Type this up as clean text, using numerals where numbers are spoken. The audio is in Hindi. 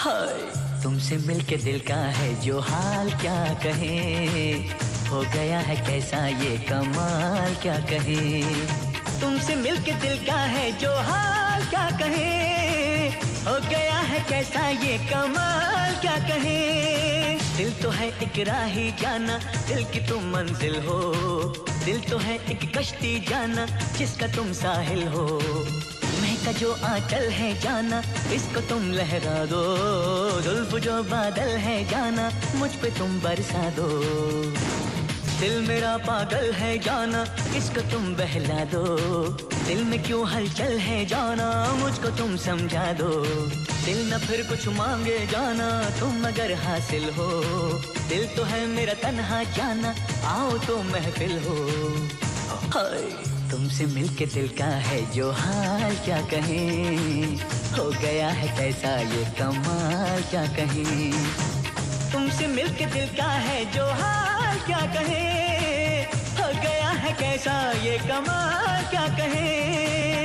हाय तुमसे मिलके दिल का है जो हाल क्या कहें, हो गया है कैसा ये कमाल क्या कहें। तुमसे मिलके दिल का है जो हाल क्या कहें, हो गया है कैसा ये कमाल क्या कहें। दिल तो है एक राही जाना, दिल की तुम मंजिल हो। दिल तो है एक कश्ती जाना, जिसका तुम साहिल हो। महका जो आंचल है जाना, इसको तुम लहरा दो। जुल्फ जो बादल है जाना, मुझ पे तुम बरसा दो। दिल मेरा पागल है जाना, इसको तुम बहला दो। दिल में क्यों हलचल है जाना, मुझको तुम समझा दो। दिल न फिर कुछ मांगे जाना, तुम अगर हासिल हो। दिल तो है मेरा तन्हा जाना, आओ तो महफिल हो। हाय तुमसे मिलके दिल का है जो हाल क्या कहें, हो गया है कैसा ये कमाल क्या कहें। तुमसे मिलके दिल का है जो हाल क्या कहें, हो गया है कैसा ये कमाल क्या कहें।